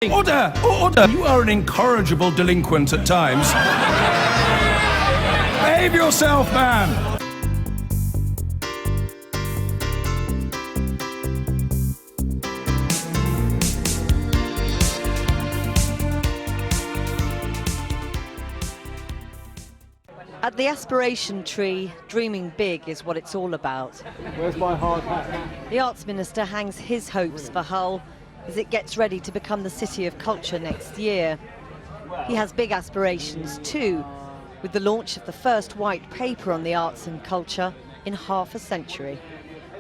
Order! Order! You are an incorrigible delinquent at times. Behave yourself, man! At the Aspiration Tree, dreaming big is what it's all about. Where's my hard hat? The Arts Minister hangs his hopes for Hull as it gets ready to become the City of Culture next year. He has big aspirations too, with the launch of the first white paper on the arts and culture in half a century.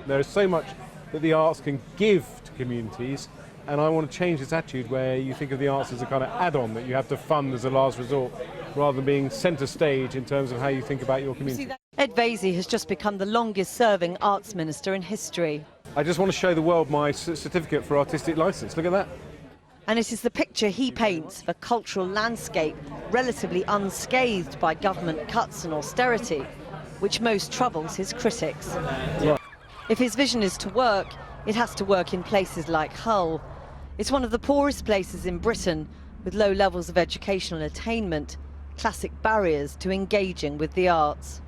There is so much that the arts can give to communities, and I want to change this attitude where you think of the arts as a kind of add-on that you have to fund as a last resort, rather than being centre stage in terms of how you think about your community. Ed Vaizey has just become the longest-serving arts minister in history. I just want to show the world my certificate for artistic licence. Look at that. And it is the picture he paints of a cultural landscape relatively unscathed by government cuts and austerity, which most troubles his critics. Yeah. If his vision is to work, it has to work in places like Hull. It's one of the poorest places in Britain, with low levels of educational attainment, classic barriers to engaging with the arts.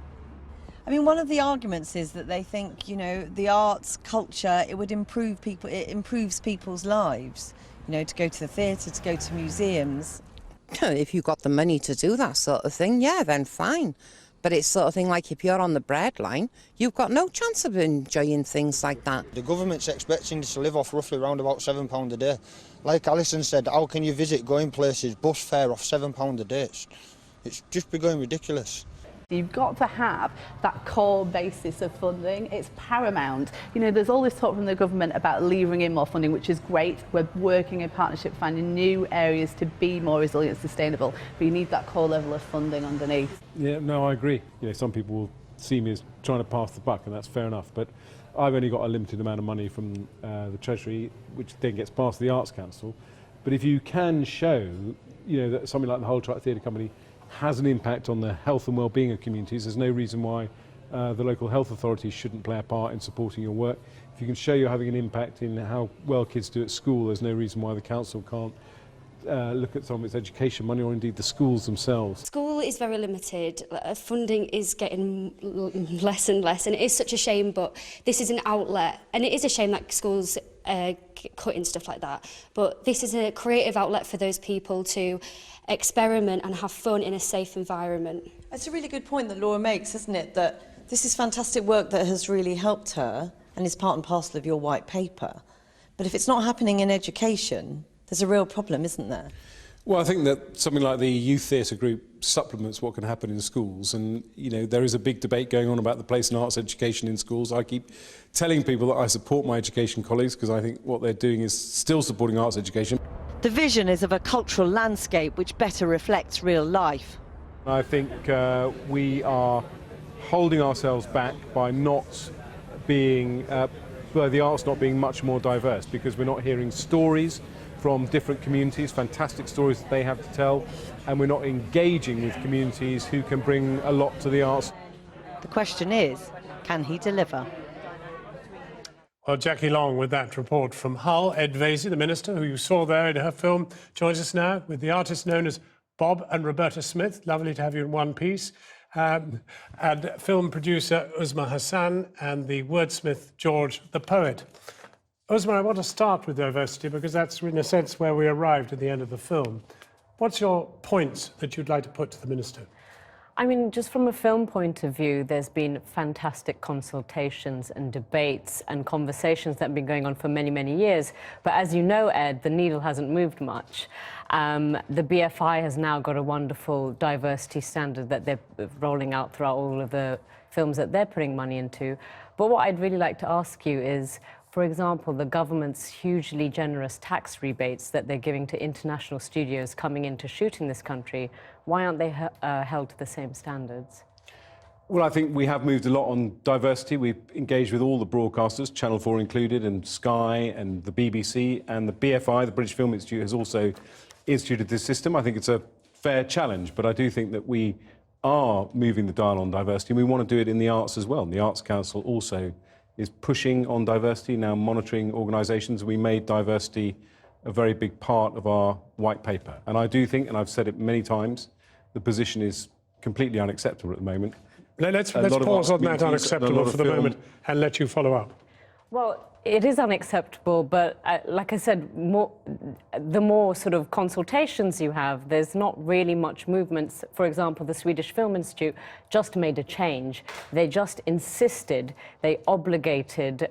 I mean, one of the arguments is that they think, you know, the arts, culture, it would improve people, it improves people's lives, you know, to go to the theatre, to go to museums. If you've got the money to do that sort of thing, yeah, then fine. But it's sort of thing like if you're on the breadline, you've got no chance of enjoying things like that. The government's expecting you to live off roughly around about £7 a day. Like Alison said, how can you visit going places, bus fare off £7 a day? It's just becoming ridiculous. You've got to have that core basis of funding. It's paramount. You know, there's all this talk from the government about levering in more funding, which is great. We're working in partnership, finding new areas to be more resilient and sustainable. But you need that core level of funding underneath. Yeah, no, I agree. You know, some people will see me as trying to pass the buck, and that's fair enough. But I've only got a limited amount of money from the Treasury, which then gets passed to the Arts Council. But if you can show, you know, that something like the Hull Track Theatre Company has an impact on the health and well-being of communities, there's no reason why the local health authorities shouldn't play a part in supporting your work. If you can show you're having an impact in how well kids do at school, there's no reason why the council can't look at some of its education money, or indeed the schools themselves. School is very limited, funding is getting less and less, and it is such a shame, but this is an outlet, and it is a shame that schools cutting stuff like that, but this is a creative outlet for those people to experiment and have fun in a safe environment. It's a really good point that Laura makes, isn't it, that this is fantastic work that has really helped her and is part and parcel of your white paper. But if it's not happening in education, there's a real problem, isn't there? Well, I think that something like the Youth Theatre Group supplements what can happen in schools, and you know, there is a big debate going on about the place in arts education in schools. I keep telling people that I support my education colleagues because I think what they're doing is still supporting arts education. The vision is of a cultural landscape which better reflects real life. I think we are holding ourselves back by not being, by the arts not being much more diverse, because we're not hearing stories from different communities, fantastic stories that they have to tell, and we're not engaging with communities who can bring a lot to the arts. The question is, can he deliver? Well, Jackie Long with that report from Hull. Ed Vaizey, the minister, who you saw there in her film, joins us now with the artists known as Bob and Roberta Smith. Lovely to have you in one piece. And film producer Uzma Hassan and the wordsmith George the poet. Uzma, I want to start with diversity because that's in a sense where we arrived at the end of the film. What's your points that you'd like to put to the minister? I mean, just from a film point of view, there's been fantastic consultations and debates and conversations that have been going on for many, many years. But as you know, Ed, the needle hasn't moved much. The BFI has now got a wonderful diversity standard that they're rolling out throughout all of the films that they're putting money into. But what I'd really like to ask you is, for example, the government's hugely generous tax rebates that they're giving to international studios coming in to shoot in this country, why aren't they held to the same standards? Well, I think we have moved a lot on diversity. We've engaged with all the broadcasters, Channel 4 included, and Sky and the BBC, and the BFI, the British Film Institute, has also instituted this system. I think it's a fair challenge, but I do think that we are moving the dial on diversity, and we want to do it in the arts as well. And the Arts Council also is pushing on diversity, now monitoring organisations. We made diversity a very big part of our white paper. And I do think, and I've said it many times, the position is completely unacceptable at the moment. Let's pause on that unacceptable for the moment and let you follow up. Well, it is unacceptable, but like I said, the more sort of consultations you have, there's not really much movements. For example, the Swedish Film Institute just made a change. They just insisted, they obligated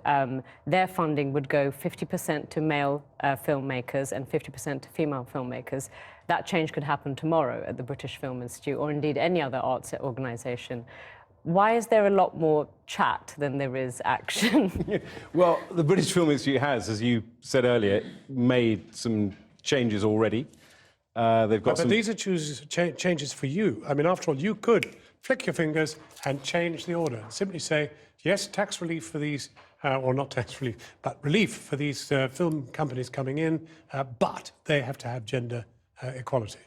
their funding would go 50% to male filmmakers and 50% to female filmmakers. That change could happen tomorrow at the British Film Institute or indeed any other arts organisation. Why is there a lot more chat than there is action? Well, the British Film Institute has, as you said earlier, made some changes already. They've got but these are changes for you. I mean, after all, you could flick your fingers and change the order. Simply say, yes, tax relief for these, or not tax relief, but relief for these film companies coming in, but they have to have gender equality.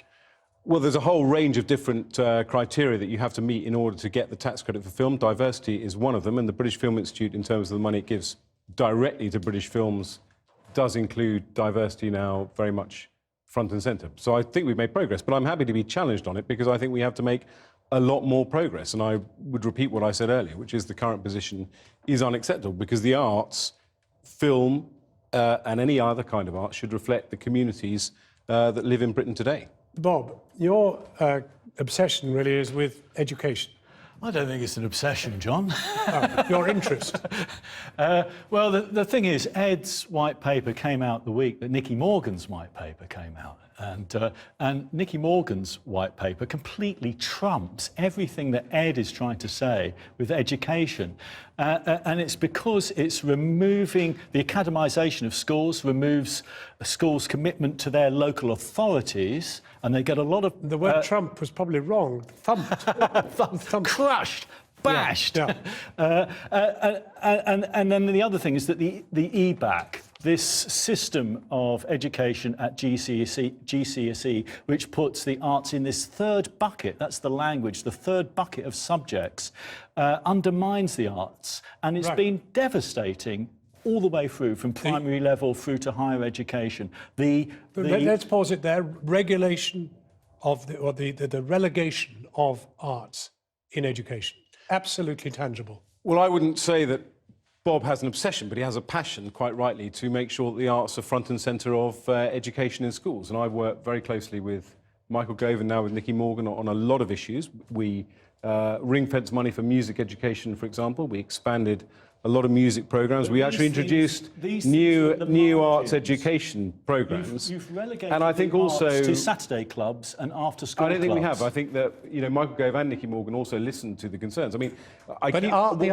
Well, there's a whole range of different criteria that you have to meet in order to get the tax credit for film. Diversity is one of them, and the British Film Institute, in terms of the money it gives directly to British films, does include diversity now very much front and centre. So I think we've made progress, but I'm happy to be challenged on it because I think we have to make a lot more progress. And I would repeat what I said earlier, which is the current position is unacceptable because the arts, film, and any other kind of art should reflect the communities that live in Britain today. Bob, your obsession really is with education. I don't think it's an obsession, John. Your interest? Well, the thing is, Ed's white paper came out the week that Nicky Morgan's white paper came out. And Nicky Morgan's white paper completely trumps everything that Ed is trying to say with education. And it's because it's removing the academisation of schools, removes a school's commitment to their local authorities, and they get a lot of... The word trump was probably wrong. Thumped. Thumped. Crushed. Bashed. Yeah. And then the other thing is that the EBAC, this system of education at GCSE, which puts the arts in this third bucket, that's the language, the third bucket of subjects, undermines the arts. And it's been devastating all the way through, from primary level through to higher education. Let's pause it there. Regulation of the relegation of arts in education. Absolutely tangible. Well, I wouldn't say that Bob has an obsession, but he has a passion, quite rightly, to make sure that the arts are front and centre of education in schools. And I've worked very closely with Michael Gove and now with Nicky Morgan on a lot of issues. We ring-fence money for music education, for example. We expanded a lot of music programmes. We actually introduced new arts education programmes. You've relegated and I think also to Saturday clubs and after-school clubs. I don't think we have. I think that Michael Gove and Nicky Morgan also listened to the concerns. I mean, what I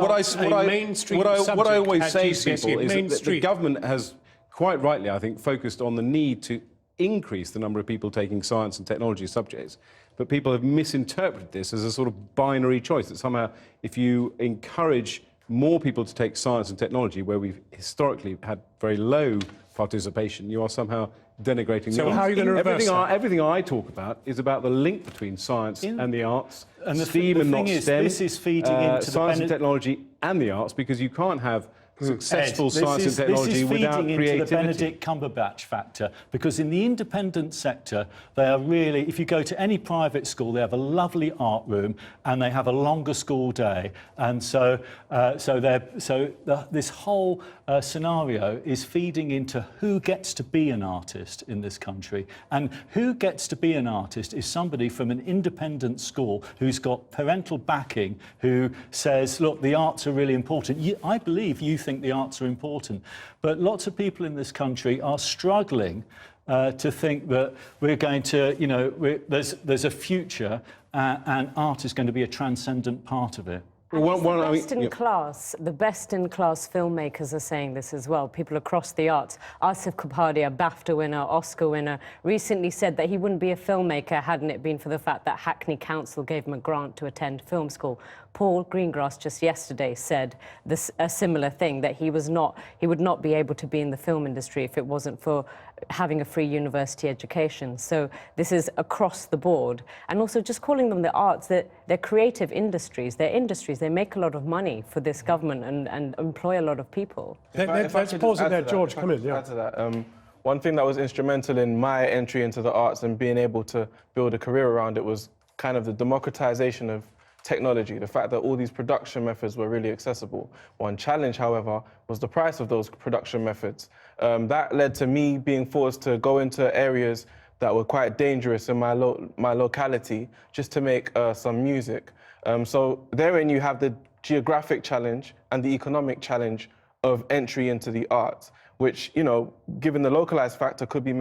always say to people is that the government has quite rightly, I think, focused on the need to increase the number of people taking science and technology subjects. But people have misinterpreted this as a sort of binary choice, that somehow if you encourage more people to take science and technology, where we've historically had very low participation, you are somehow denigrating the arts. How are you going to reverse that? Everything I talk about is about the link between science and the arts, and STEAM and not STEM, this is feeding into science and technology and the arts, because you can't have successful science and technology without creativity. This is feeding into the Benedict Cumberbatch factor, because in the independent sector, they are really, if you go to any private school, they have a lovely art room and they have a longer school day. And so this whole scenario is feeding into who gets to be an artist in this country. And who gets to be an artist is somebody from an independent school who's got parental backing, who says, look, the arts are really important. I believe you think the arts are important, but lots of people in this country are struggling to think that we're going to, there's a future and art is going to be a transcendent part of it. The best in class filmmakers are saying this as well. People across the arts. Asif Kapadia, BAFTA winner, Oscar winner, recently said that he wouldn't be a filmmaker hadn't it been for the fact that Hackney Council gave him a grant to attend film school. Paul Greengrass just yesterday said a similar thing, that he would not be able to be in the film industry if it wasn't for having a free university education. So this is across the board. And also just calling them the arts, they're creative industries. They're industries. They make a lot of money for this government and employ a lot of people. Let's pause it there, George. Come in. Add to that. one thing that was instrumental in my entry into the arts and being able to build a career around it was kind of the democratization of technology, the fact that all these production methods were really accessible. One challenge, however, was the price of those production methods. That led to me being forced to go into areas that were quite dangerous in my locality just to make some music. So therein you have the geographic challenge and the economic challenge of entry into the arts, which, you know, given the localized factor, could be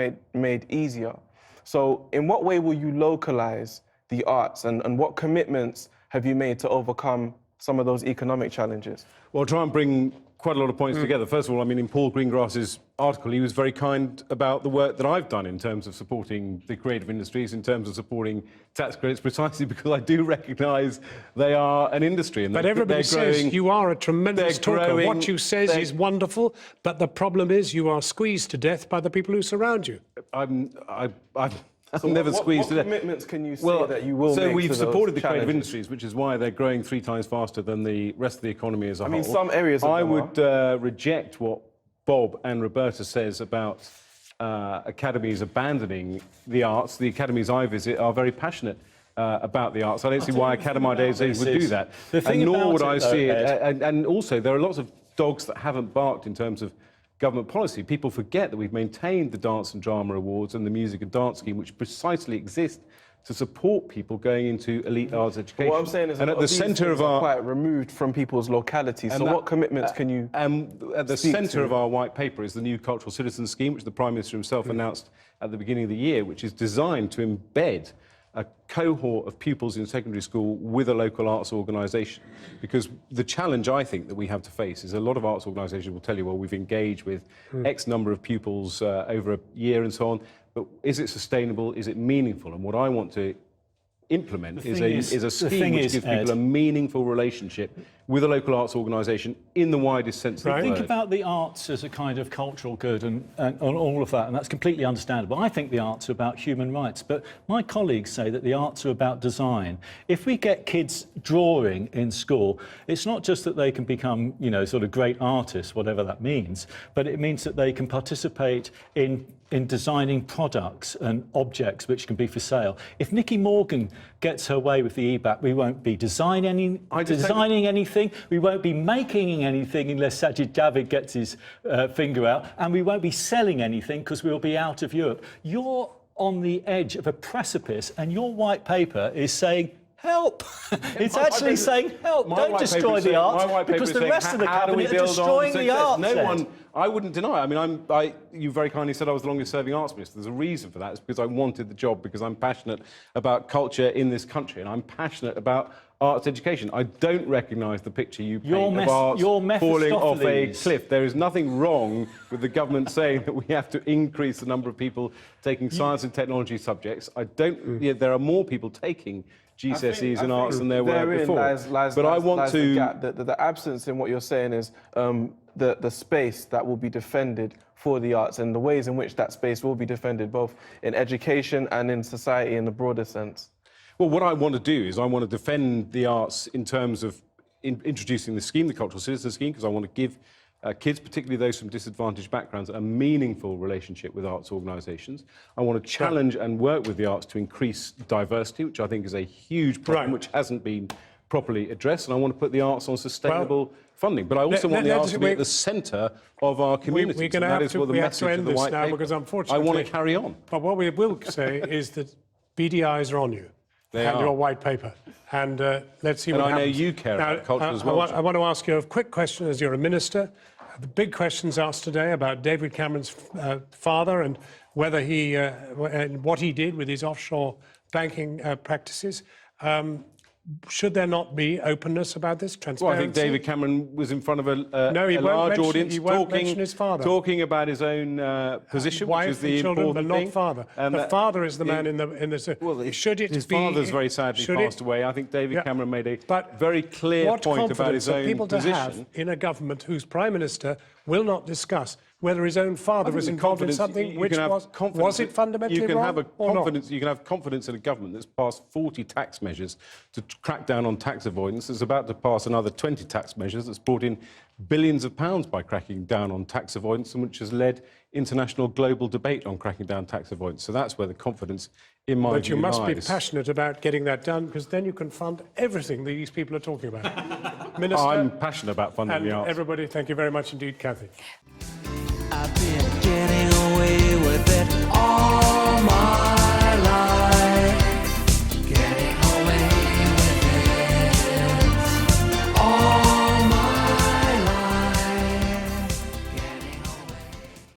made easier. So in what way will you localize the arts, and what commitments have you made to overcome some of those economic challenges? Well, I'll try and bring quite a lot of points together. First of all, I mean, in Paul Greengrass's article, he was very kind about the work that I've done in terms of supporting the creative industries, in terms of supporting tax credits, precisely because I do recognise they are an industry. And but everybody says you are a tremendous talker. What you say is wonderful, but the problem is you are squeezed to death by the people who surround you. I'm never squeezed to death. What commitments can you say that you will make So we've to supported those the creative challenges? industries, which is why they're growing 3 times faster than the rest of the economy as a whole. I mean, some areas of I them would reject what Bob and Roberta says about academies abandoning the arts. The academies I visit are very passionate about the arts. I don't see why Academides would do that. And nor would I see it. And also, there are lots of dogs that haven't barked in terms of government policy. People forget that we've maintained the Dance and Drama Awards and the Music and Dance Scheme, which precisely exist to support people going into elite arts education. What I'm saying is, and at the centre of our quite removed from people's localities. So what commitments can you? At the centre of our white paper is the new Cultural Citizens Scheme, which the Prime Minister himself announced at the beginning of the year, which is designed to embed a cohort of pupils in secondary school with a local arts organisation. Because the challenge, I think, that we have to face is a lot of arts organisations will tell you, well, we've engaged with X number of pupils over a year and so on, but is it sustainable? Is it meaningful? And what I want to implement is a scheme which gives people a meaningful relationship with a local arts organisation in the widest sense of the word. Think about the arts as a kind of cultural good and all of that, and that's completely understandable. I think the arts are about human rights, but my colleagues say that the arts are about design. If we get kids drawing in school, it's not just that they can become, you know, sort of great artists, whatever that means, but it means that they can participate in designing products and objects which can be for sale. If Nicky Morgan gets her way with the EBAC, we won't be designing anything, we won't be making anything unless Sajid Javid gets his finger out, and we won't be selling anything because we'll be out of Europe. You're on the edge of a precipice, and your white paper is saying, help! It's actually saying, help, don't destroy the arts, because the rest of the cabinet are destroying the arts. I wouldn't deny. I mean, you very kindly said I was the longest-serving arts minister. There's a reason for that. It's because I wanted the job, because I'm passionate about culture in this country, and I'm passionate about arts education. I don't recognise the picture you paint of arts falling off a cliff. There is nothing wrong with the government saying that we have to increase the number of people taking science and technology subjects. There are more people taking GCSEs in arts than there were before. But I want to... The absence in what you're saying is the space that will be defended for the arts and the ways in which that space will be defended, both in education and in society in the broader sense. Well, what I want to do is I want to defend the arts in terms of introducing the scheme, the Cultural Citizens Scheme, because I want to give kids, particularly those from disadvantaged backgrounds, a meaningful relationship with arts organisations. I want to challenge and work with the arts to increase diversity, which I think is a huge problem, which hasn't been properly addressed. And I want to put the arts on sustainable funding. But I also want the arts to be at the centre of our community. We're going to have to end this now, because unfortunately... I want to carry on. But what we will say is that beady eyes are on you. And your white paper. And let's see what happens. And I know you care about culture as well. I want to ask you a quick question as you're a minister. The big questions asked today about David Cameron's father and whether he and what he did with his offshore banking practices. Should there not be openness about this, transparency? Well, I think David Cameron was in front of a large audience talking about his own position, which is the children, important but not thing. father. The father is the man in the... Well, his father's very sadly passed away. I think David Cameron made a very clear point about his own people position. To have in a government whose Prime Minister will not discuss whether his own father was involved in something which was it fundamentally you can wrong have a or not? confidence. You can have confidence in a government that's passed 40 tax measures to crack down on tax avoidance. It's about to pass another 20 tax measures that's brought in billions of pounds by cracking down on tax avoidance, and which has led international global debate on cracking down tax avoidance. So that's where the confidence in my But view you must be lies. passionate about getting that done, because then you can fund everything that these people are talking about. Minister, I'm passionate about funding and the arts. everybody, thank you very much indeed, Cathy. I've been